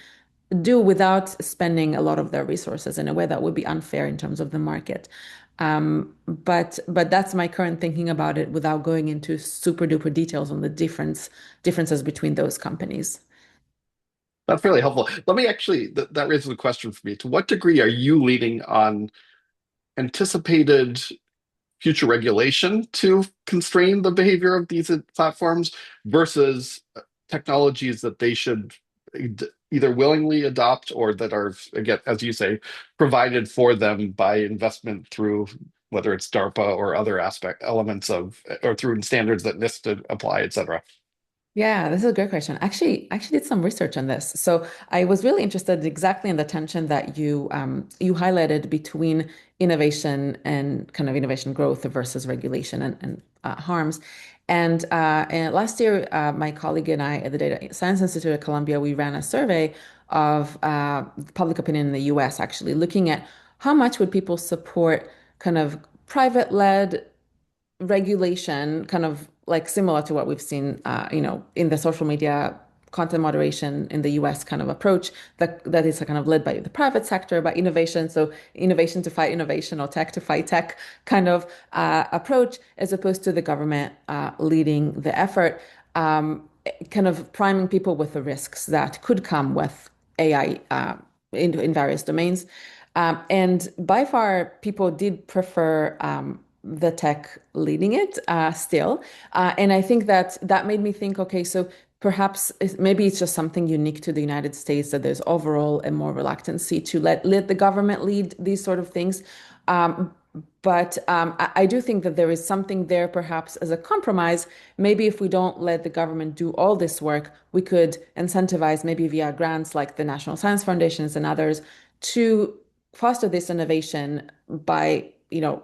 B: do without spending a lot of their resources in a way that would be unfair in terms of the market. But that's my current thinking about it without going into super duper details on the differences between those companies.
A: That's really helpful. Let me actually, that raises a question for me. To what degree are you leaning on anticipated future regulation to constrain the behavior of these platforms versus technologies that they should either willingly adopt or that are, again, as you say, provided for them by investment through whether it's DARPA or other elements of, or through standards that NIST apply, et cetera.
B: Yeah, this is a great question. Actually did some research on this. So I was really interested exactly in the tension that you highlighted between innovation and kind of innovation growth versus regulation and harms. And last year, my colleague and I at the Data Science Institute at Columbia, we ran a survey of public opinion in the US, actually looking at how much would people support kind of private-led regulation, kind of like similar to what we've seen, in the social media content moderation in the US kind of approach that is kind of led by the private sector, by innovation. So innovation to fight innovation or tech to fight tech kind of approach, as opposed to the government leading the effort, kind of priming people with the risks that could come with AI in various domains. And by far, people did prefer the tech leading it still. And I think that made me think, okay, so perhaps maybe it's just something unique to the United States that there's overall a more reluctancy to let the government lead these sort of things. But I do think that there is something there, perhaps as a compromise. Maybe if we don't let the government do all this work, we could incentivize, maybe via grants like the National Science Foundations and others, to foster this innovation by,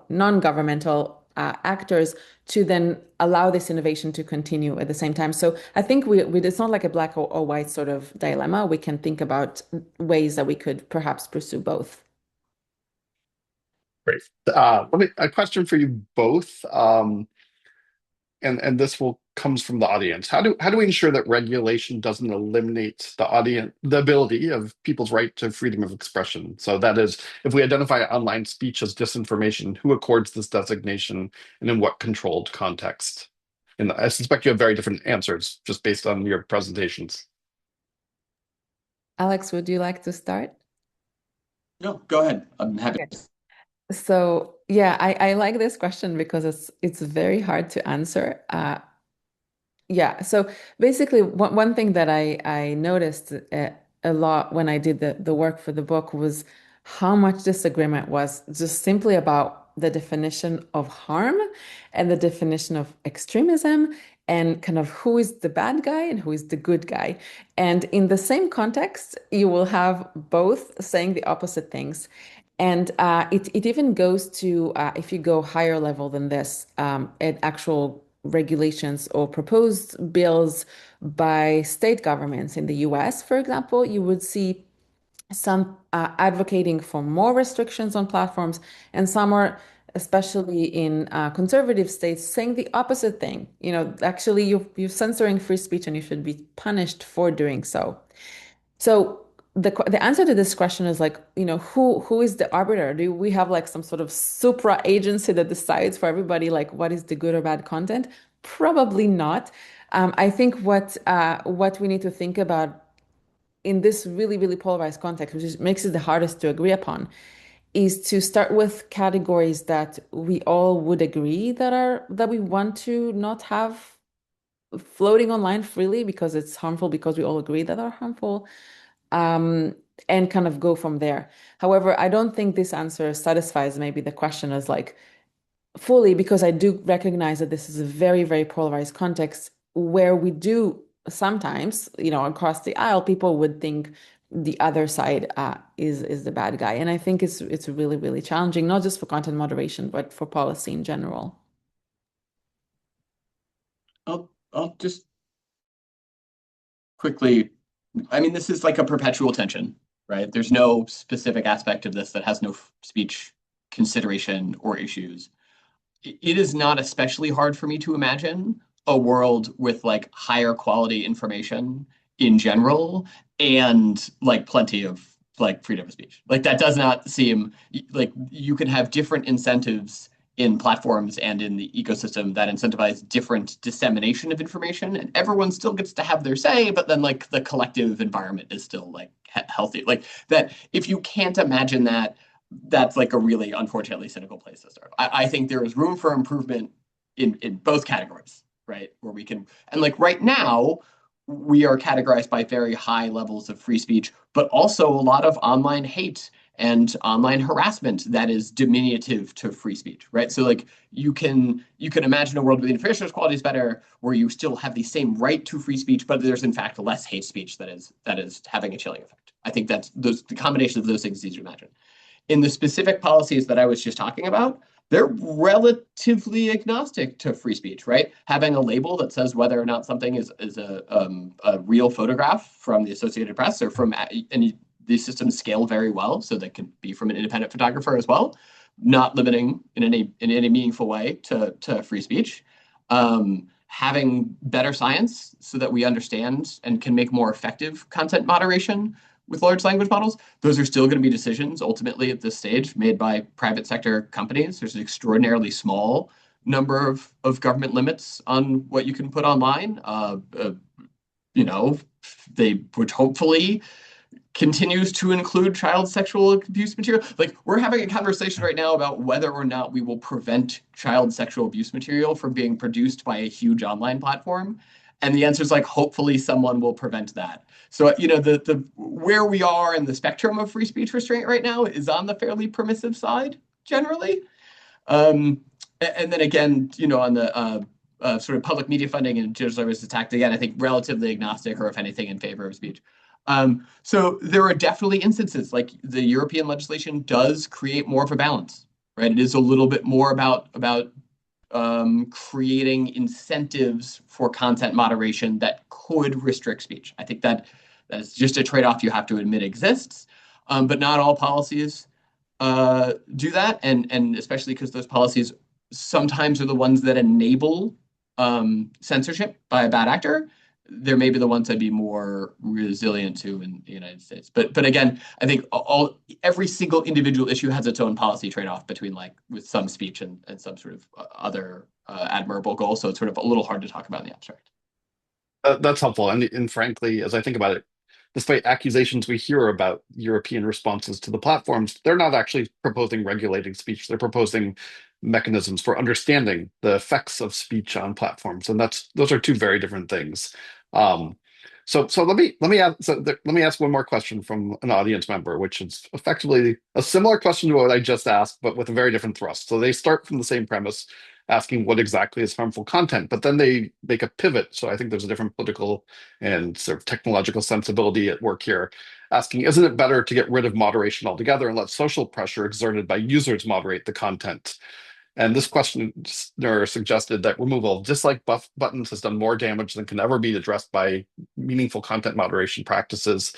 B: non-governmental actors to then allow this innovation to continue at the same time. So I think it's not like a black or white sort of dilemma. We can think about ways that we could perhaps pursue both.
A: Great. A question for you both, and this will comes from the audience. How do we ensure that regulation doesn't eliminate the ability of people's right to freedom of expression? So that is, if we identify online speech as disinformation, who accords this designation and in what controlled context? And I suspect you have very different answers just based on your presentations.
B: Alex, would you like to start?
C: No, go ahead. I'm happy.
B: Okay. So yeah, I like this question because it's very hard to answer. Yeah, so basically, one thing that I noticed a lot when I did the work for the book was how much disagreement was just simply about the definition of harm and the definition of extremism and kind of who is the bad guy and who is the good guy. And in the same context, you will have both saying the opposite things. And it even goes to, if you go higher level than this, at actual regulations or proposed bills by state governments in the US, for example, you would see some advocating for more restrictions on platforms, and some are, especially in conservative states, saying the opposite thing. Actually, you're censoring free speech and you should be punished for doing so. So the answer to this question is like, who is the arbiter? Do we have like some sort of supra agency that decides for everybody like what is the good or bad content? Probably not. I think what we need to think about in this really, really polarized context, makes it the hardest to agree upon, is to start with categories that we all would agree that we want to not have floating online freely because it's harmful, because we all agree that are harmful, and kind of go from there. However, I don't think this answer satisfies maybe the question as like fully, because I do recognize that this is a very, very polarized context where we do sometimes, across the aisle, people would think the other side is the bad guy. And I think it's really, really challenging, not just for content moderation, but for policy in general.
C: I'll just quickly, I mean, this is like a perpetual tension, right? There's no specific aspect of this that has no speech consideration or issues. It is not especially hard for me to imagine a world with like higher quality information in general and like plenty of like freedom of speech. Like that does not seem like you can have different incentives in platforms and in the ecosystem that incentivize different dissemination of information, and everyone still gets to have their say, but then like the collective environment is still like healthy. Like that, if you can't imagine that, that's like a really unfortunately cynical place to start. I think there is room for improvement in both categories, right? Where we can, and like right now, we are categorized by very high levels of free speech, but also a lot of online hate and online harassment that is diminutive to free speech, right? So like you can imagine a world where the information quality is better, where you still have the same right to free speech, but there's in fact less hate speech that is having a chilling effect. I think that's the combination of those things is easy to imagine. In the specific policies that I was just talking about, they're relatively agnostic to free speech, right? Having a label that says whether or not something is a real photograph from the Associated Press or from any, these systems scale very well, so that can be from an independent photographer as well, not limiting in any meaningful way to free speech. having better science so that we understand and can make more effective content moderation with large language models. Those are still going to be decisions ultimately at this stage made by private sector companies. There's an extraordinarily small number of government limits on what you can put online. You know, they would hopefully continues to include child sexual abuse material. Like, we're having a conversation right now about whether or not we will prevent child sexual abuse material from being produced by a huge online platform. And the answer is like, hopefully someone will prevent that. So, you know, the where we are in the spectrum of free speech restraint right now is on the fairly permissive side, generally. And then again, you know, on the sort of public media funding and digital services tax, again, I think relatively agnostic, or if anything, in favor of speech. So there are definitely instances like the European legislation does create more of a balance, right? It is a little bit more about creating incentives for content moderation that could restrict speech. I think that is just a trade-off you have to admit exists, but not all policies do that, and especially because those policies sometimes are the ones that enable censorship by a bad actor. There may be the ones I'd be more resilient to in the United States. But again, I think every single individual issue has its own policy trade-off between, like, with some speech and some sort of other admirable goal. So it's sort of a little hard to talk about in the abstract.
A: That's helpful. And frankly, as I think about it, despite accusations we hear about European responses to the platforms, they're not actually proposing regulating speech. They're proposing mechanisms for understanding the effects of speech on platforms, and those are two very different things. Um, so let me ask one more question from an audience member, which is effectively a similar question to what I just asked, but with a very different thrust. So they start from the same premise, asking what exactly is harmful content, but then they make a pivot. So I think there's a different political and sort of technological sensibility at work here, asking, isn't it better to get rid of moderation altogether and let social pressure exerted by users moderate the content? And this questioner suggested that removal of dislike buttons has done more damage than can ever be addressed by meaningful content moderation practices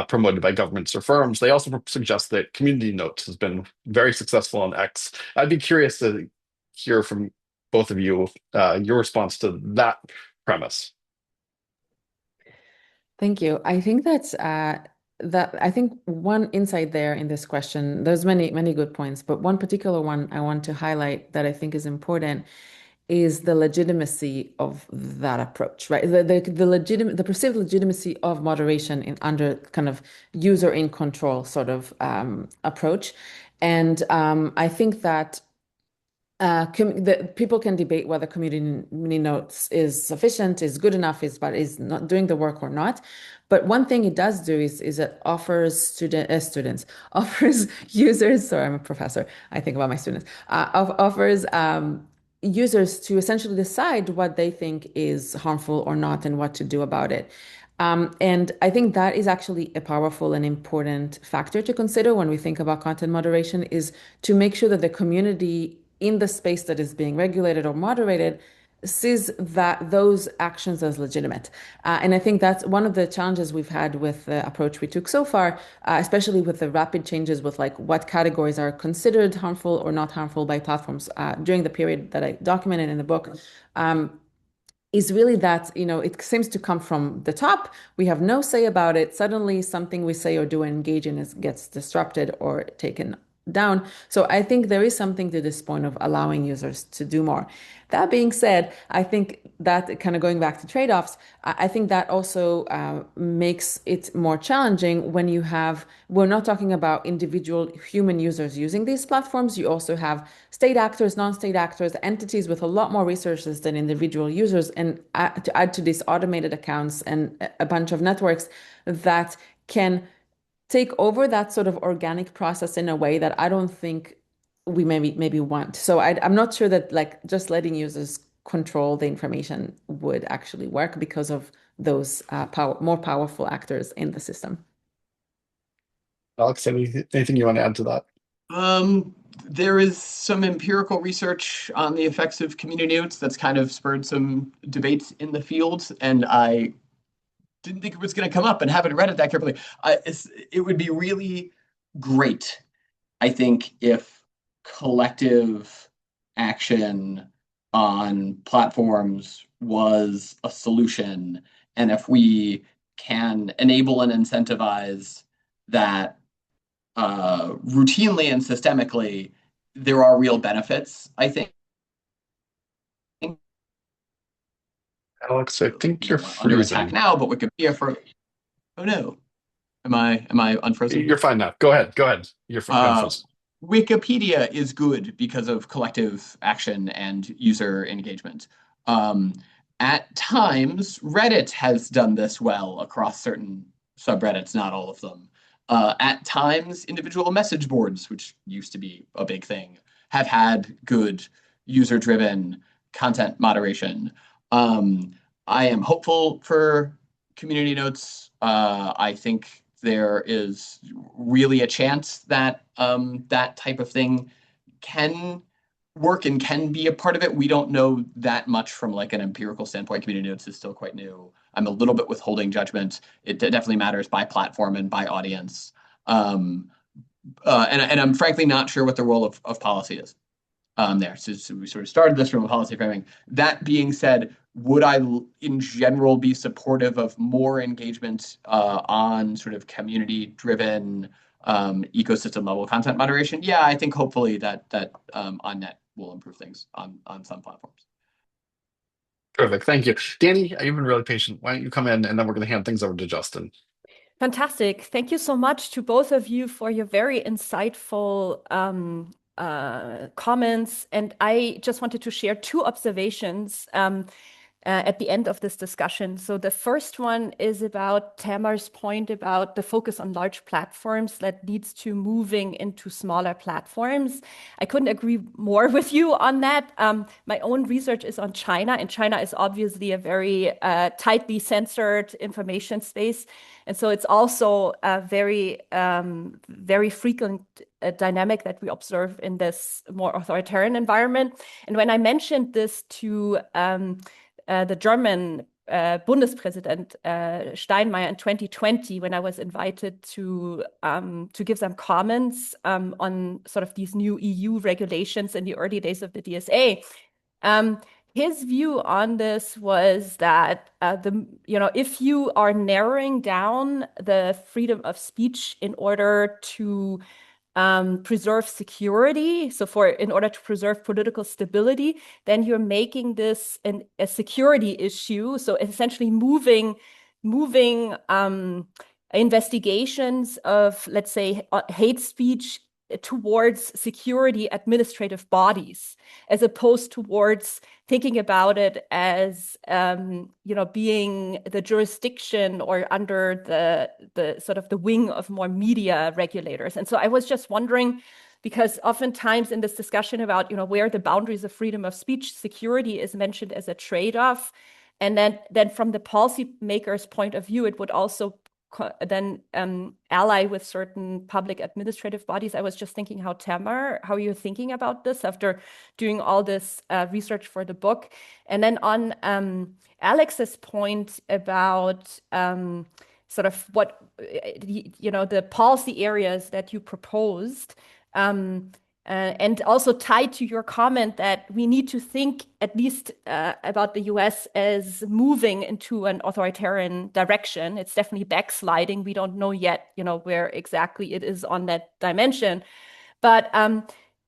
A: promoted by governments or firms. They also suggest that community notes has been very successful on X. I'd be curious to hear from both of you your response to that premise.
B: Thank you. I think that I think one insight there in this question, there's many good points, but one particular one I want to highlight that I think is important is the legitimacy of that approach, right? The perceived legitimacy of moderation in under kind of user in control sort of approach. And I think that people can debate whether community notes is sufficient, is good enough, but is not doing the work or not. But one thing it does do is it offers students, offers users. Sorry, I'm a professor. I think about my students. Offers users to essentially decide what they think is harmful or not and what to do about it. And I think that is actually a powerful and important factor to consider when we think about content moderation, is to make sure that the community in the space that is being regulated or moderated sees that those actions as legitimate. And I think that's one of the challenges we've had with the approach we took so far, especially with the rapid changes with like what categories are considered harmful or not harmful by platforms during the period that I documented in the book. Is really that, you know, it seems to come from the top. We have no say about it. Suddenly, something we say or do and engage in gets disrupted or taken down. So I think there is something to this point of allowing users to do more. That being said, I think that kind of going back to trade-offs, I think that also makes it more challenging when we're not talking about individual human users using these platforms. You also have state actors, non-state actors, entities with a lot more resources than individual users. And to add to these automated accounts and a bunch of networks that can take over that sort of organic process in a way that I don't think we maybe want. So I'm not sure that like just letting users control the information would actually work because of those more powerful actors in the system.
A: Alex, anything you want to add to that?
C: There is some empirical research on the effects of community notes that's kind of spurred some debates in the field, and I didn't think it was going to come up and haven't read it that carefully. It would be really great, I think, if collective action on platforms was a solution, and if we can enable and incentivize that routinely and systemically, there are real benefits, I think.
A: Alex, I think you're
C: Under attack
A: freezing.
C: now, but Wikipedia for oh no, am I unfrozen
A: You're
C: here?
A: fine now. Go ahead. Go ahead. You're
C: Uh,
A: unfrozen.
C: Wikipedia is good because of collective action and user engagement. Um, at times, Reddit has done this well across certain subreddits, not all of them. At times, individual message boards, which used to be a big thing, have had good user-driven content moderation. Um, I am hopeful for community notes. I think there is really a chance that that type of thing can work and can be a part of it. We don't know that much from like an empirical standpoint. Community notes is still quite new. I'm a little bit withholding judgment. It definitely matters by platform and by audience. Um, and I'm frankly not sure what the role of policy is there. So we sort of started this from a policy framing. That being said, would I, in general, be supportive of more engagement on sort of community-driven ecosystem level content moderation? Yeah, I think hopefully that on net will improve things on some platforms.
A: Perfect. Thank you. Danny, you've been really patient. Why don't you come in and then we're going to hand things over to Justin.
D: Fantastic. Thank you so much to both of you for your very insightful comments. And I just wanted to share two observations at the end of this discussion. So the first one is about Tamar's point about the focus on large platforms that leads to moving into smaller platforms. I couldn't agree more with you on that. My own research is on China, and China is obviously a very tightly censored information space. And so it's also a very frequent dynamic that we observe in this more authoritarian environment. And when I mentioned this to the German Bundespräsident Steinmeier in 2020, when I was invited to give some comments on sort of these new EU regulations in the early days of the DSA. His view on this was that if you are narrowing down the freedom of speech in order to preserve security, in order to preserve political stability, then you're making this a security issue. So essentially moving investigations of, let's say, hate speech towards security administrative bodies, as opposed towards thinking about it as being the jurisdiction or under the sort of the wing of more media regulators. And so I was just wondering, because oftentimes in this discussion about where the boundaries of freedom of speech, security is mentioned as a trade-off, and then from the policymaker's point of view, it would also then ally with certain public administrative bodies. I was just thinking how you're thinking about this after doing all this research for the book. And then on Alex's point about sort of what, the policy areas that you proposed, and also tied to your comment that we need to think at least about the US as moving into an authoritarian direction. It's definitely backsliding. We don't know yet, where exactly it is on that dimension. But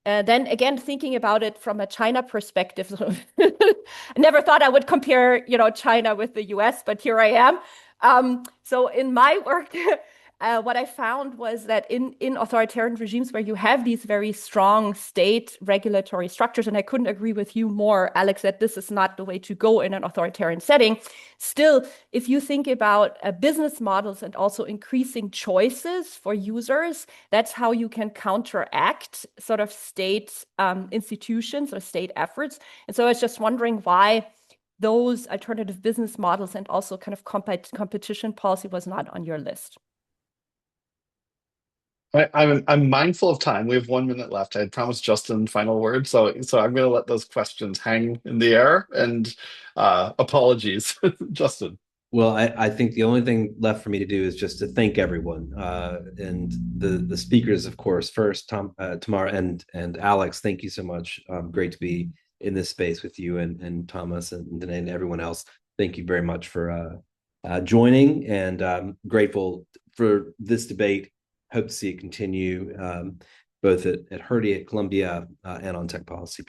D: then again, thinking about it from a China perspective, I never thought I would compare, China with the US, but here I am. So in my work, what I found was that in authoritarian regimes where you have these very strong state regulatory structures, and I couldn't agree with you more, Alex, that this is not the way to go in an authoritarian setting. Still, if you think about business models and also increasing choices for users, that's how you can counteract sort of state institutions or state efforts. And so I was just wondering why those alternative business models and also kind of competition policy was not on your list.
A: I'm mindful of time. We have 1 minute left. I had promised Justin final word, so I'm going to let those questions hang in the air. And apologies, Justin.
E: Well, I think the only thing left for me to do is just to thank everyone and the speakers, of course. First, Tamar and Alex, thank you so much. Great to be in this space with you and Thomas and everyone else. Thank you very much for joining, and grateful for this debate. Hope to see it continue both at Hertie, at Columbia, and on tech policy.